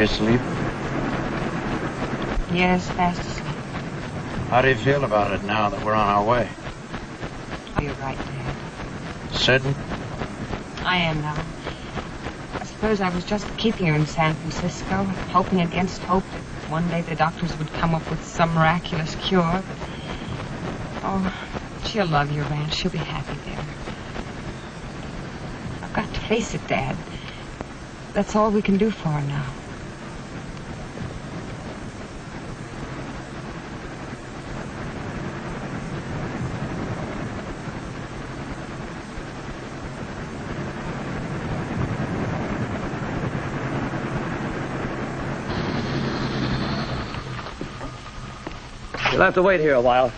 She asleep? Yes, fast asleep. How do you feel about it now that we're on our way? Oh, you're right, Dad. Certain? I am now. I suppose I was just keeping her in San Francisco, hoping against hope that one day the doctors would come up with some miraculous cure. But, oh, she'll love your ranch. She'll be happy there. I've got to face it, Dad. That's all we can do for her now. You'll have to wait here a while.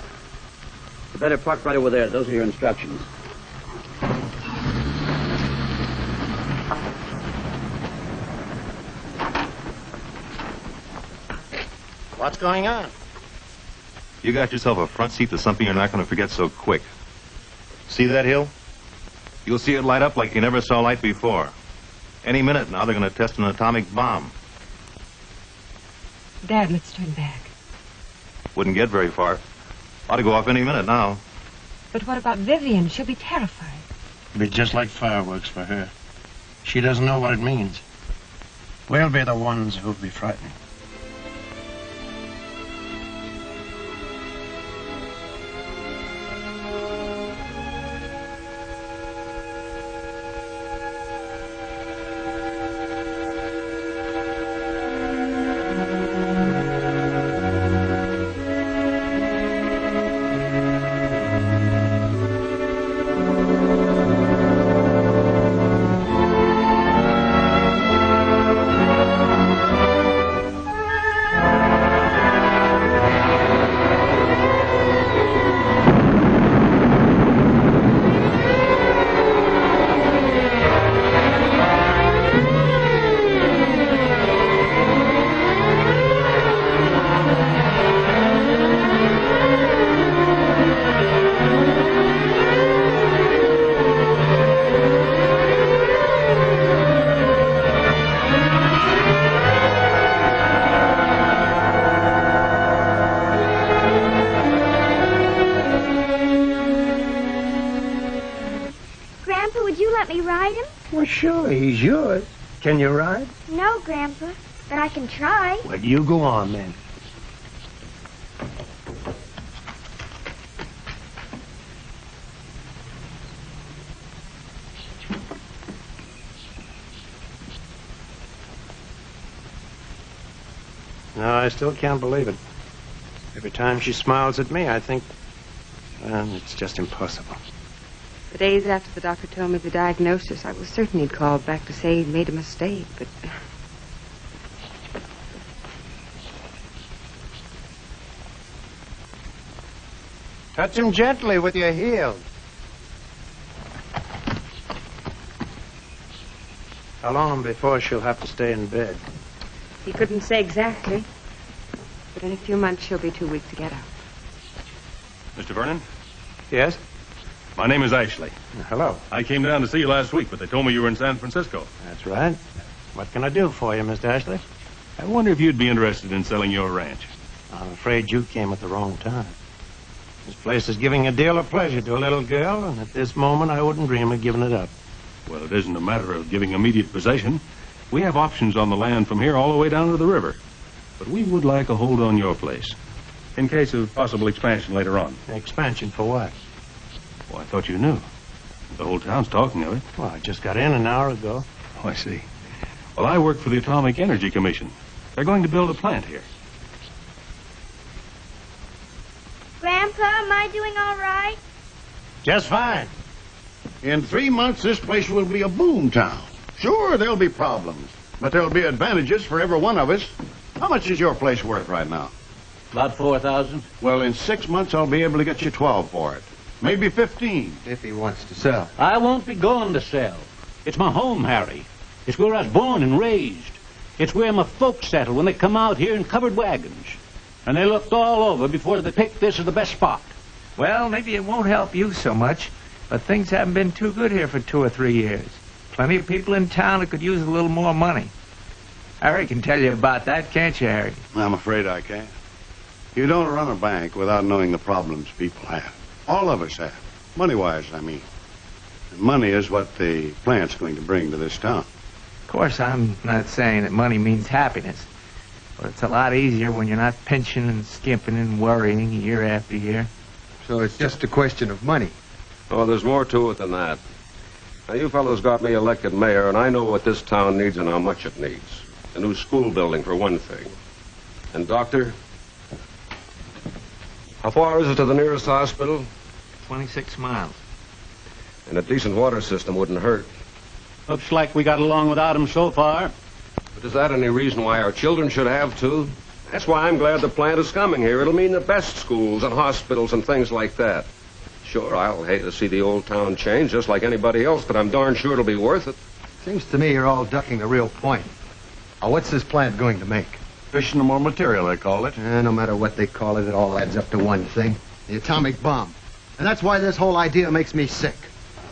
You better park right over there. Those are your instructions. What's going on? You got yourself a front seat to something you're not going to forget so quick. See that hill? You'll see it light up like you never saw light before. Any minute now, they're going to test an atomic bomb. Dad, let's turn back. Wouldn't get very far. Ought to go off any minute now. But what about Vivian? She'll be terrified. It'll be just like fireworks for her. She doesn't know what it means. We'll be the ones who'll be frightened. Sure, he's yours. Can you ride? No, Grandpa, but I can try. Well, you go on, then. No, I still can't believe it. Every time she smiles at me, I think, it's just impossible. The days after the doctor told me the diagnosis, I was certain he'd called back to say he'd made a mistake, but... Touch him gently with your heel. How long before she'll have to stay in bed? He couldn't say exactly, but in a few months she'll be too weak to get up. Mr. Vernon? Yes? My name is Ashley. Hello. I came down to see you last week, but they told me you were in San Francisco. That's right. What can I do for you, Mr. Ashley? I wonder if you'd be interested in selling your ranch. I'm afraid you came at the wrong time. This place is giving a deal of pleasure to a little girl, and at this moment I wouldn't dream of giving it up. Well, it isn't a matter of giving immediate possession. We have options on the land from here all the way down to the river. But we would like a hold on your place, in case of possible expansion later on. Expansion for what? Oh, I thought you knew. The whole town's talking of it. Well, I just got in an hour ago. Oh, I see. Well, I work for the Atomic Energy Commission. They're going to build a plant here. Grandpa, am I doing all right? Just fine. In 3 months, this place will be a boom town. Sure, there'll be problems, but there'll be advantages for every one of us. How much is your place worth right now? About 4,000. Well, in 6 months, I'll be able to get you 12 for it. Maybe 15. If he wants to sell. I won't be going to sell. It's my home, Harry. It's where I was born and raised. It's where my folks settled when they come out here in covered wagons. And they looked all over before they picked this as the best spot. Well, maybe it won't help you so much, but things haven't been too good here for 2 or 3 years. Plenty of people in town that could use a little more money. Harry can tell you about that, can't you, Harry? I'm afraid I can't. You don't run a bank without knowing the problems people have. All of us have. Money-wise, I mean. And money is what the plant's going to bring to this town. Of course, I'm not saying that money means happiness. But it's a lot easier when you're not pinching and skimping and worrying year after year. So it's just a question of money. Oh, there's more to it than that. Now, you fellows got me elected mayor, and I know what this town needs and how much it needs. A new school building, for one thing. And, Doctor, how far is it to the nearest hospital? 26 miles. And a decent water system wouldn't hurt. Looks like we got along without him so far. But is that any reason why our children should have to? That's why I'm glad the plant is coming here. It'll mean the best schools and hospitals and things like that. Sure, I'll hate to see the old town change just like anybody else, but I'm darn sure it'll be worth it. Seems to me you're all ducking the real point. Now, what's this plant going to make? Fissionable material, they call it. No matter what they call it, it all adds up to one thing. The atomic bomb. And that's why this whole idea makes me sick.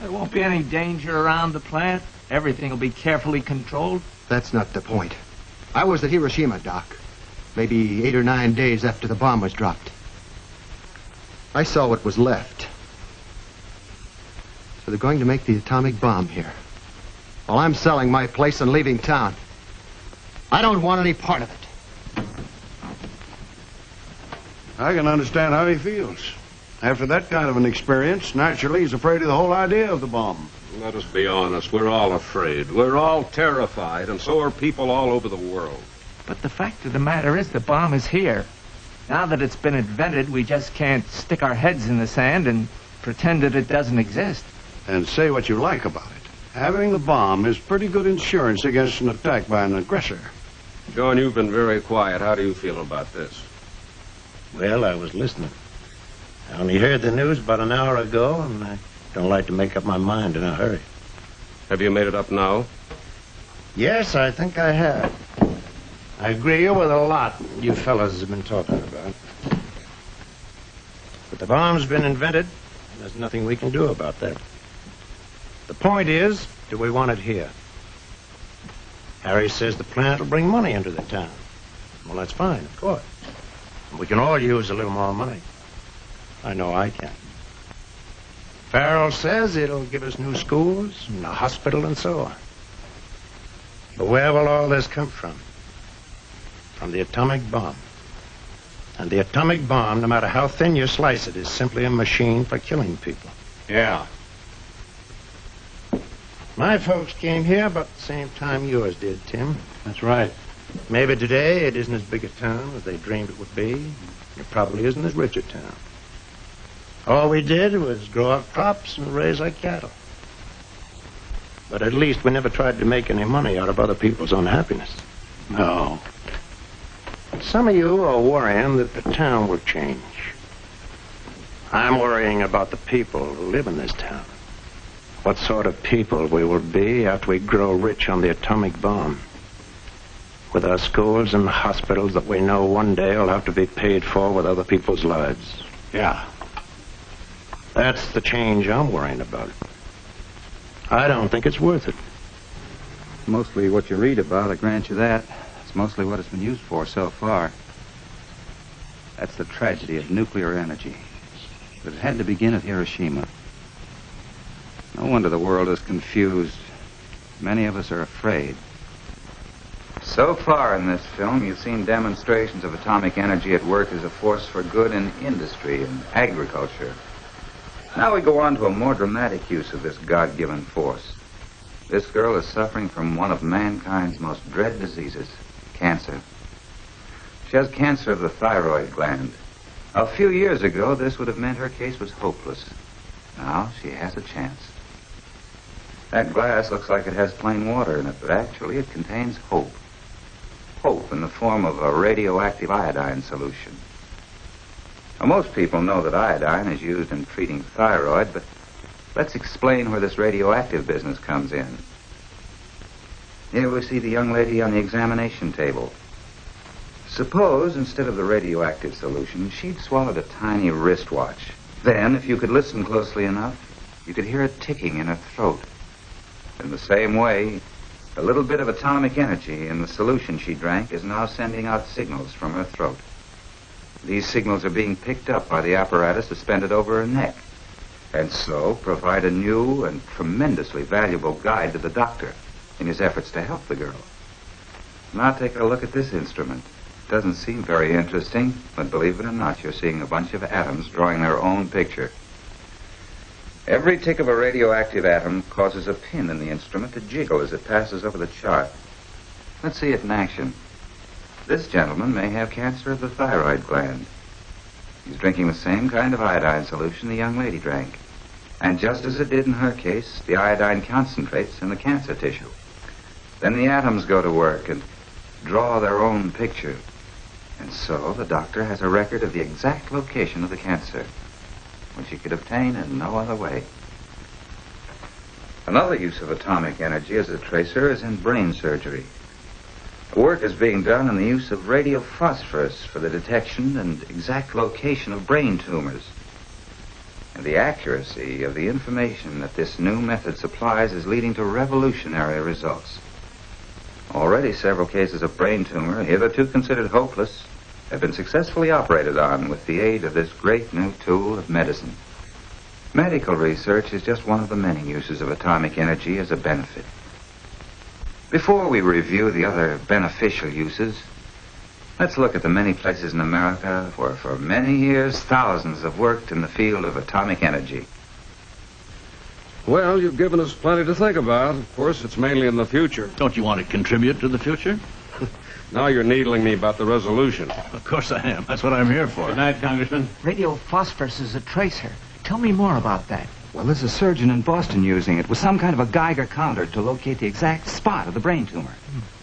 There won't be any danger around the plant. Everything will be carefully controlled. That's not the point. I was at Hiroshima, Doc. Maybe 8 or 9 days after the bomb was dropped. I saw what was left. So they're going to make the atomic bomb here. While I'm selling my place and leaving town. I don't want any part of it. I can understand how he feels. After that kind of an experience, naturally he's afraid of the whole idea of the bomb. Let us be honest. We're all afraid. We're all terrified, and so are people all over the world. But the fact of the matter is the bomb is here. Now that it's been invented, we just can't stick our heads in the sand and pretend that it doesn't exist. And say what you like about it. Having the bomb is pretty good insurance against an attack by an aggressor. John, you've been very quiet. How do you feel about this? Well, I was listening. I only heard the news about an hour ago, and I don't like to make up my mind in a hurry. Have you made it up now? Yes, I think I have. I agree with a lot you fellas have been talking about. But the bomb's been invented, and there's nothing we can do about that. The point is, do we want it here? Harry says the plant will bring money into the town. Well, that's fine, of course. We can all use a little more money. I know I can. Farrell says it'll give us new schools and a hospital and so on. But where will all this come from? From the atomic bomb. And the atomic bomb, no matter how thin you slice it, is simply a machine for killing people. Yeah. My folks came here about the same time yours did, Tim. That's right. Maybe today it isn't as big a town as they dreamed it would be. It probably isn't as rich a town. All we did was grow our crops and raise our cattle. But at least we never tried to make any money out of other people's unhappiness. No. Some of you are worrying that the town will change. I'm worrying about the people who live in this town. What sort of people we will be after we grow rich on the atomic bomb. With our schools and hospitals that we know one day will have to be paid for with other people's lives. Yeah. That's the change I'm worrying about. I don't think it's worth it. Mostly what you read about, I grant you that. It's mostly what it's been used for so far. That's the tragedy of nuclear energy. But it had to begin at Hiroshima. No wonder the world is confused. Many of us are afraid. So far in this film, you've seen demonstrations of atomic energy at work as a force for good in industry and agriculture. Now we go on to a more dramatic use of this God-given force. This girl is suffering from one of mankind's most dread diseases, cancer. She has cancer of the thyroid gland. A few years ago, this would have meant her case was hopeless. Now she has a chance. That glass looks like it has plain water in it, but actually it contains hope. Hope in the form of a radioactive iodine solution. Now, most people know that iodine is used in treating thyroid, but let's explain where this radioactive business comes in. Here we see the young lady on the examination table. Suppose, instead of the radioactive solution, she'd swallowed a tiny wristwatch. Then, if you could listen closely enough, you could hear it ticking in her throat. In the same way, A little bit of atomic energy in the solution she drank is now sending out signals from her throat. These signals are being picked up by the apparatus suspended over her neck, and so provide a new and tremendously valuable guide to the doctor in his efforts to help the girl. Now take a look at this instrument. It doesn't seem very interesting, but believe it or not, you're seeing a bunch of atoms drawing their own picture. Every tick of a radioactive atom causes a pin in the instrument to jiggle as it passes over the chart. Let's see it in action. This gentleman may have cancer of the thyroid gland. He's drinking the same kind of iodine solution the young lady drank. And just as it did in her case, the iodine concentrates in the cancer tissue. Then the atoms go to work and draw their own picture. And so the doctor has a record of the exact location of the cancer, which he could obtain in no other way. Another use of atomic energy as a tracer is in brain surgery. Work is being done in the use of radiophosphorus for the detection and exact location of brain tumors. And the accuracy of the information that this new method supplies is leading to revolutionary results. Already several cases of brain tumor, hitherto considered hopeless, have been successfully operated on with the aid of this great new tool of medicine. Medical research is just one of the many uses of atomic energy as a benefit. Before we review the other beneficial uses, let's look at the many places in America where for many years thousands have worked in the field of atomic energy. Well, you've given us plenty to think about. Of course, it's mainly in the future. Don't you want to contribute to the future? Now you're needling me about the resolution. Of course I am. That's what I'm here for. Good night, Congressman. Radiophosphorus is a tracer. Tell me more about that. Well, there's a surgeon in Boston using it with some kind of a Geiger counter to locate the exact spot of the brain tumor.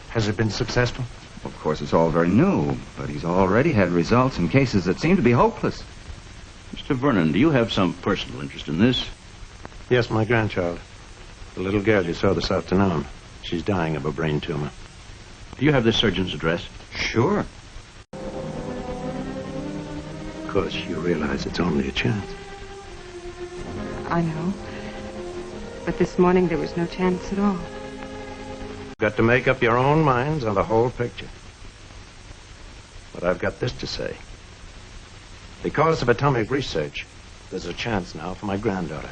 Has it been successful? Of course, it's all very new, but he's already had results in cases that seem to be hopeless. Mr. Vernon, do you have some personal interest in this? Yes, my grandchild. The little girl you saw this afternoon. She's dying of a brain tumor. Do you have this surgeon's address? Sure. Of course, you realize it's only a chance. I know. But this morning there was no chance at all. You've got to make up your own minds on the whole picture. But I've got this to say. Because of atomic research, there's a chance now for my granddaughter.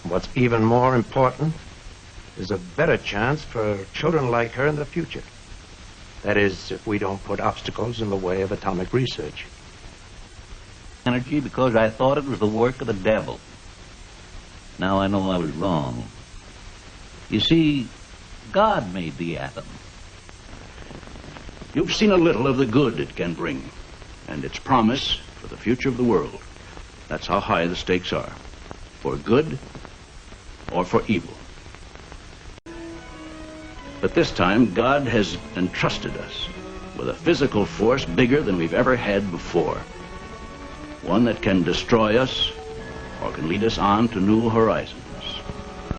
And what's even more important is a better chance for children like her in the future. That is, if we don't put obstacles in the way of atomic research. Energy because I thought it was the work of the devil. Now I know I was wrong. You see, God made the atom. You've seen a little of the good it can bring, and its promise for the future of the world. That's how high the stakes are. For good or for evil. But this time, God has entrusted us with a physical force bigger than we've ever had before. One that can destroy us or can lead us on to new horizons.